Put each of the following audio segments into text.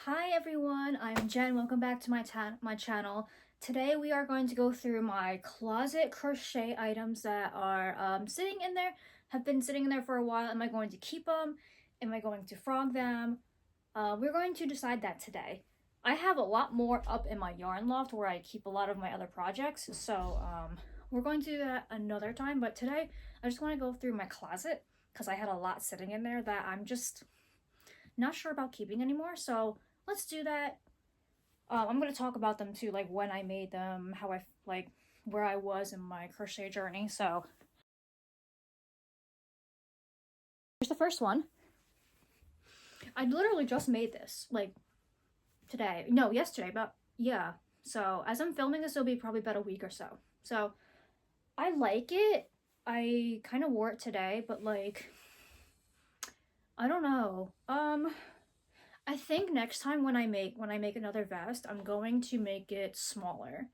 Hi everyone, I'm Jen. Welcome back to my channel. Today we are going to go through my closet crochet items that are have been sitting in there for a while. Am I going to keep them? Am I going to frog them? We're going to decide that today. I have a lot more up in my yarn loft where I keep a lot of my other projects, so we're going to do that another time. But today I just want to go through my closet because I had a lot sitting in there that I'm just not sure about keeping anymore. So let's do that. I'm going to talk about them too, like when I made them, how where I was in my crochet journey. So here's the first one. I literally just made this like today. No, yesterday, but yeah. So as I'm filming this, it'll be probably about a week or so. So I like it. I kind of wore it today, but like, I don't know. I think next time when I make another vest, I'm going to make it smaller.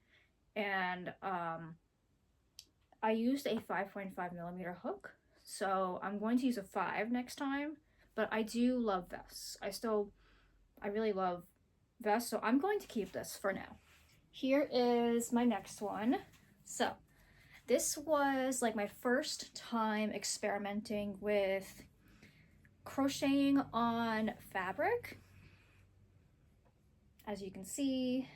And I used a 5.5mm hook, so I'm going to use a 5 next time. But I do love vests. I really love vests, so I'm going to keep this for now. Here is my next one. So this was like my first time experimenting with crocheting on fabric. As you can see,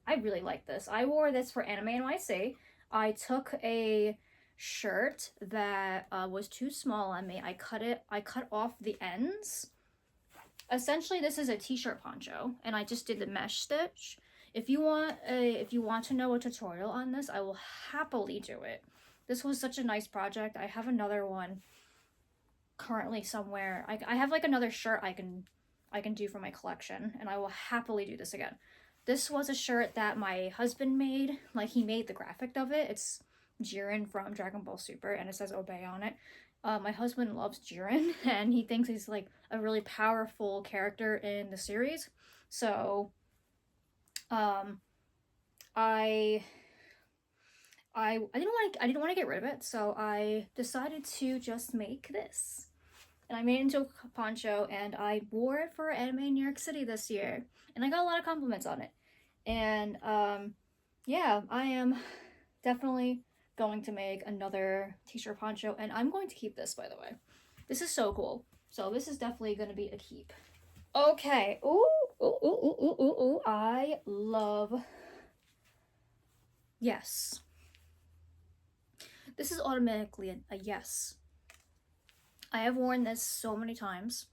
I really like this. I wore this for Anime NYC. I took a shirt that was too small on me. I cut off the ends. Essentially, this is a t-shirt poncho, and I just did the mesh stitch. If you want to know a tutorial on this, I will happily do it. This was such a nice project. I have another one currently somewhere. I have like another shirt I can do for my collection, and I will happily do this again. This was a shirt that my husband made. Like, he made the graphic of it. It's Jiren from Dragon Ball Super, and it says Obey on it. My husband loves Jiren, and he thinks he's like a really powerful character in the series. So, I didn't want to get rid of it, so I decided to just make this. And I made it into a poncho, and I wore it for Anime in New York City this year, and I got a lot of compliments on it. And yeah, I am definitely going to make another t-shirt poncho, and I'm going to keep this, by the way. This is so cool. So this is definitely going to be a keep. Okay. Ooh. I love. Yes. This is automatically a yes. I have worn this so many times,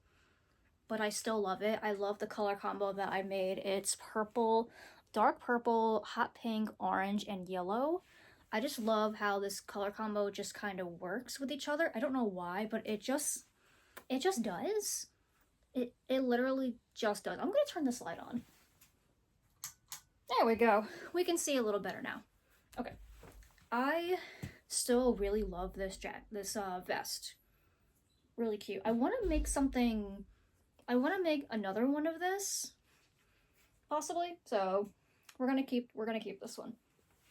but I still love it. I love the color combo that I made. It's purple, dark purple, hot pink, orange, and yellow. I just love how this color combo just kind of works with each other. I don't know why, but it just does. It literally just does. I'm gonna turn this light on. There we go. We can see a little better now. Okay. I still really love this vest. Really cute. I want to make another one of this, possibly. So we're gonna keep this one.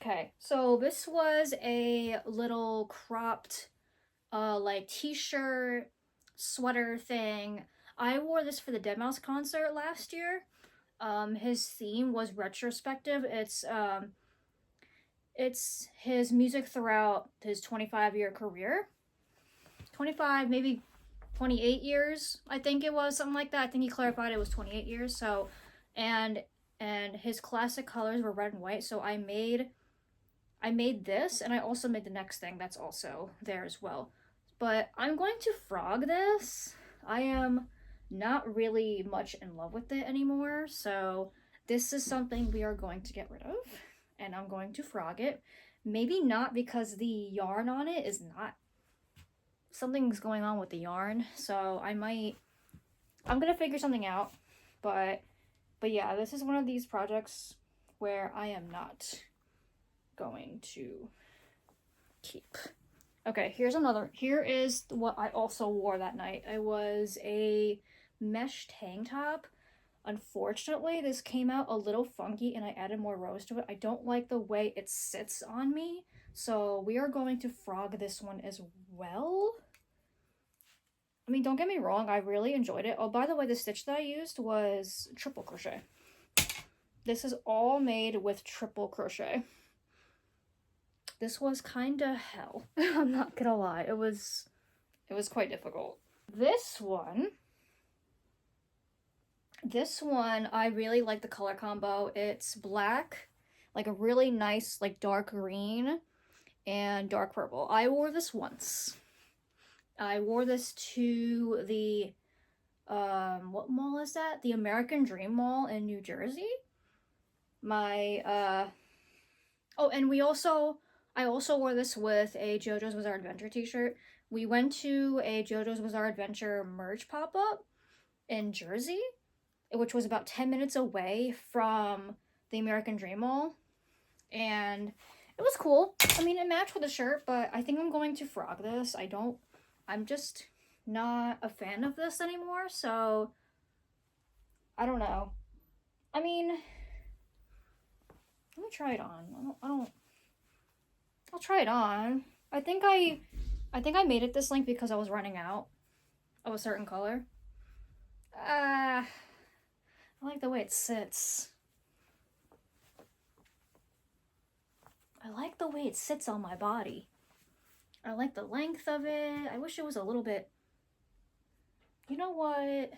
Okay, so this was a little cropped like t-shirt sweater thing. I wore this for the Deadmau5 concert last year. His theme was retrospective. It's his music throughout his 25-year career. 25, maybe 28 years, I think it was, something like that. I think he clarified it was 28 years. So, and his classic colors were red and white. So I made this, and I also made the next thing that's also there as well. But I'm going to frog this. I am not really much in love with it anymore. So this is something we are going to get rid of, and I'm going to frog it. Maybe not because the yarn on it is not, something's going on with the yarn, so I'm gonna figure something out. But yeah, this is one of these projects where I am not going to keep. Okay, here is what I also wore that night. It was a mesh tank top. Unfortunately, this came out a little funky, and I added more rows to it. I don't like the way it sits on me, so we are going to frog this one as well. I mean, don't get me wrong, I really enjoyed it. Oh, by the way, the stitch that I used was triple crochet. This is all made with triple crochet. This was kinda hell. I'm not gonna lie. It was quite difficult. This one, I really like the color combo. It's black, like a really nice, like dark green, and dark purple. I wore this once. I wore this to the, what mall is that? The American Dream Mall in New Jersey. Oh, and I also wore this with a JoJo's Bizarre Adventure t-shirt. We went to a JoJo's Bizarre Adventure merch pop-up in Jersey, which was about 10 minutes away from the American Dream Mall. And it was cool. I mean, it matched with the shirt, but I think I'm going to frog this. I'm just not a fan of this anymore, so I don't know. I mean, let me try it on. I'll try it on. I think I made it this length because I was running out of a certain color. I like the way it sits. I like the way it sits on my body. I like the length of it. I wish it was a little bit... You know what?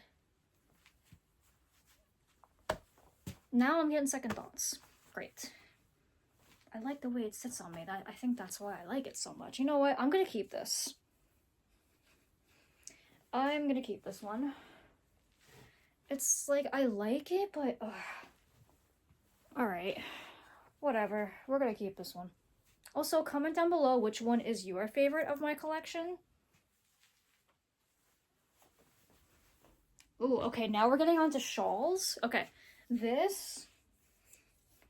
Now I'm getting second thoughts. Great. I like the way it sits on me. I think that's why I like it so much. You know what? I'm gonna keep this. I'm gonna keep this one. It's like, I like it, but... Alright. Whatever. We're gonna keep this one. Also, comment down below which one is your favorite of my collection. Ooh, okay, now we're getting on to shawls. Okay, this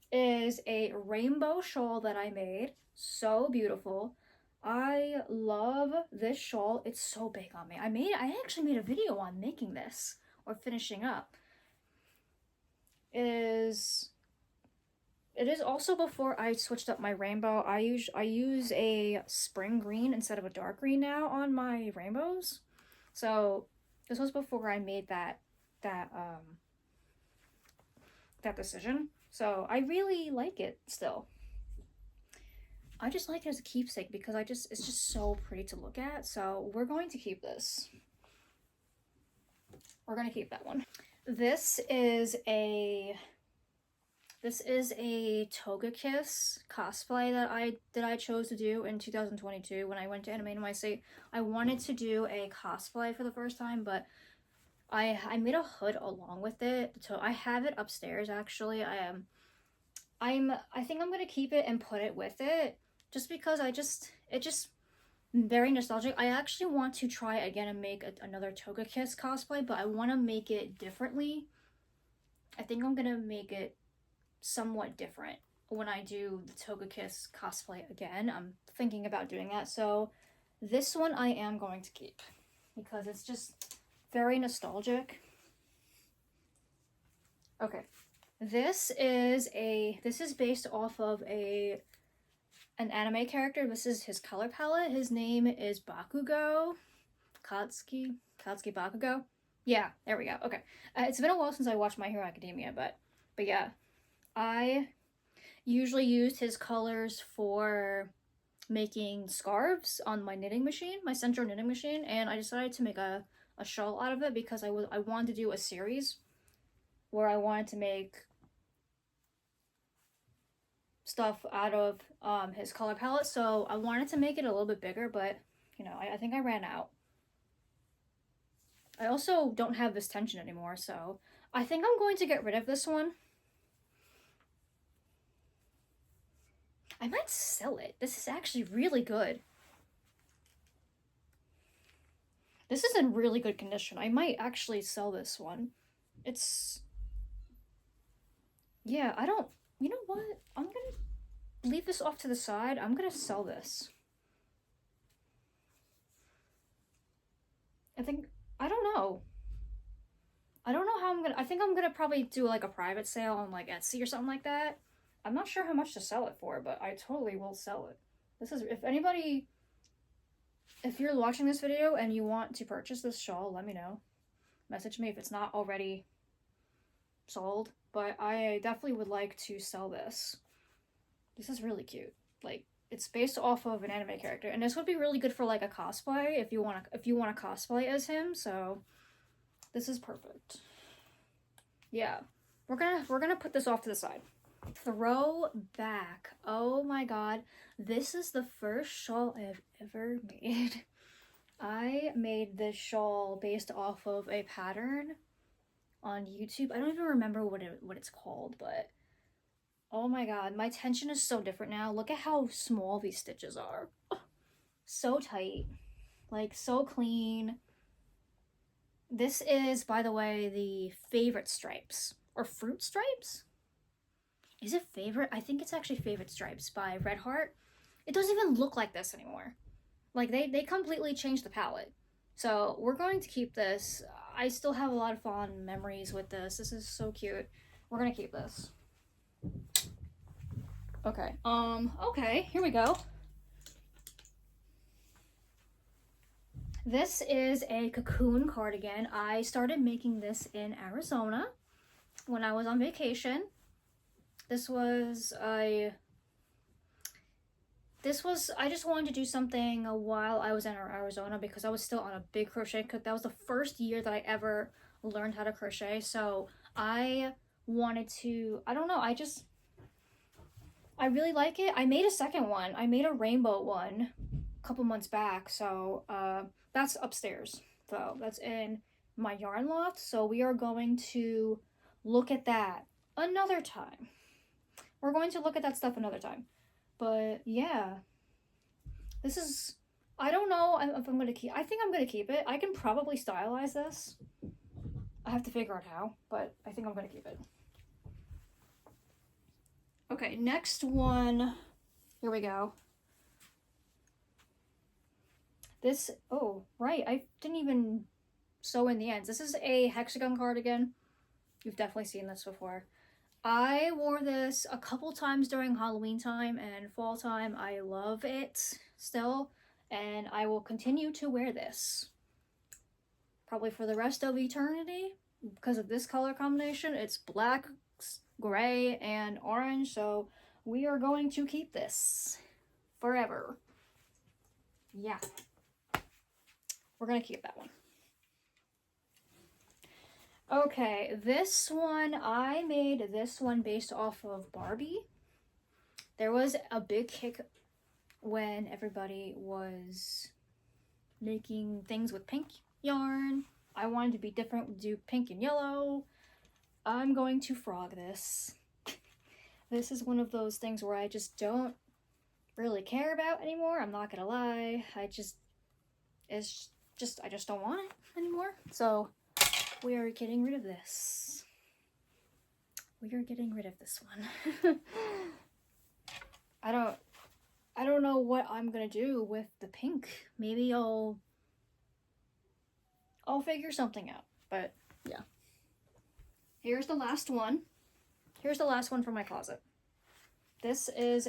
is a rainbow shawl that I made. So beautiful. I love this shawl. It's so big on me. I actually made a video on making this, or finishing up. It is also before I switched up my rainbow. I use a spring green instead of a dark green now on my rainbows. So this was before I made that decision. So I really like it still. I just like it as a keepsake because it's just so pretty to look at. So we're going to keep this. We're going to keep that one. This is a Toga Kiss cosplay that I chose to do in 2022 when I went to Anime NYC. I wanted to do a cosplay for the first time, but I made a hood along with it. So I have it upstairs actually. I think I'm gonna keep it and put it with it just because it's just very nostalgic. I actually want to try again and make another Toga Kiss cosplay, but I want to make it differently. I think I'm gonna make it somewhat different when I do the Toga Kiss cosplay again. I'm thinking about doing that. So this one I am going to keep because it's just very nostalgic. Okay. This is based off of an anime character. This is his color palette. His name is Bakugo. Katsuki Bakugo. Yeah, there we go. Okay. It's been a while since I watched My Hero Academia, but yeah. I usually used his colors for making scarves on my knitting machine, my central knitting machine, and I decided to make a shawl out of it because I wanted to do a series where I wanted to make stuff out of his color palette. So I wanted to make it a little bit bigger, but you know, I think I ran out. I also don't have this tension anymore, so I think I'm going to get rid of this one. I might sell it. This is actually really good. This is in really good condition. I might actually sell this one. Yeah, you know what? I'm gonna leave this off to the side. I'm gonna sell this. I don't know. I don't know how I think I'm gonna probably do like a private sale on like Etsy or something like that. I'm not sure how much to sell it for, but I totally will sell it. If anybody if you're watching this video and you want to purchase this shawl, let me know. Message me if it's not already sold. But I definitely would like to sell this. This is really cute. Like, it's based off of an anime character, and this would be really good for like a cosplay if you want to cosplay as him. So this is perfect. Yeah, we're gonna put this off to the side. Throwback. Oh my god, this is the first shawl I've ever made. I made this shawl based off of a pattern on YouTube. I don't even remember what it's called, but oh my god, my tension is so different now. Look at how small these stitches are. So tight. Like, so clean. This is, by the way, the Favorite Stripes. Or Fruit Stripes? Is it Favorite? I think it's actually Favorite Stripes by Red Heart. It doesn't even look like this anymore. Like, they completely changed the palette. So, we're going to keep this. I still have a lot of fond memories with this. This is so cute. We're gonna keep this. Okay. Okay, here we go. This is a cocoon cardigan. I started making this in Arizona when I was on vacation. I just wanted to do something while I was in Arizona because I was still on a big crochet kick. That was the first year that I ever learned how to crochet. So I wanted to, I don't know, I really like it. I made a second one. I made a rainbow one a couple months back. So that's upstairs. So that's in my yarn loft. So we are going to look at that another time. We're going to look at that stuff another time. But yeah, this is, I don't know if I'm going to keep, I think I'm going to keep it. I can probably stylize this. I have to figure out how, but I think I'm going to keep it. Okay, next one. Here we go. This, oh, right, I didn't even sew in the ends. This is a hexagon cardigan. You've definitely seen this before. I wore this a couple times during Halloween time and fall time. I love it still, and I will continue to wear this. Probably for the rest of eternity because of this color combination. It's black, gray, and orange, so we are going to keep this forever. Yeah. We're gonna keep that one. Okay, this one, I made this one based off of Barbie. There was a big kick when everybody was making things with pink yarn. I wanted to be different, do pink and yellow. I'm going to frog this. This is one of those things where I just don't really care about anymore. I'm not gonna lie. I just don't want it anymore. So we are getting rid of this. We are getting rid of this one. I don't know what I'm gonna do with the pink. Maybe I'll figure something out. But yeah. Here's the last one. Here's the last one from my closet. This is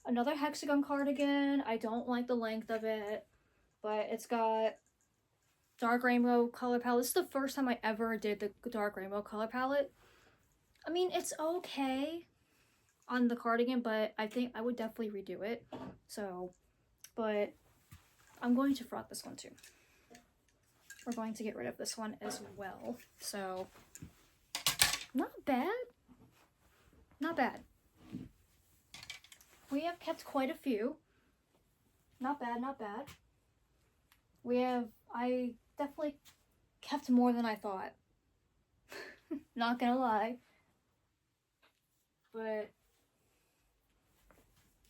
another hexagon cardigan. I don't like the length of it, but it's got dark rainbow color palette. This is the first time I ever did the dark rainbow color palette. I mean, it's okay on the cardigan, but I think I would definitely redo it. So, but I'm going to frog this one too. We're going to get rid of this one as well. So, not bad. Not bad. We have kept quite a few. Not bad, not bad. I definitely kept more than I thought. Not gonna lie. But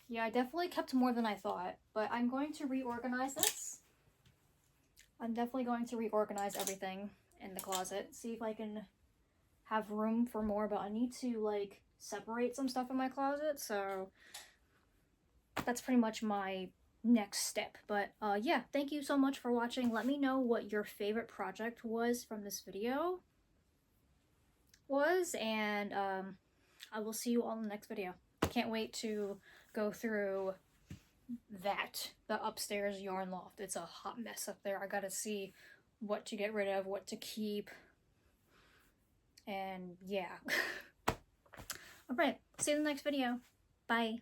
yeah, I definitely kept more than I thought. But I'm going to reorganize this. I'm definitely going to reorganize everything in the closet. See if I can have room for more, but I need to like separate some stuff in my closet. So that's pretty much my next step. But yeah, thank you so much for watching. Let me know what your favorite project was from this video and I will see you all in the next video. Can't wait to go through the upstairs yarn loft. It's a hot mess up there. I gotta see what to get rid of, what to keep, and yeah. Alright, see you in the next video. Bye.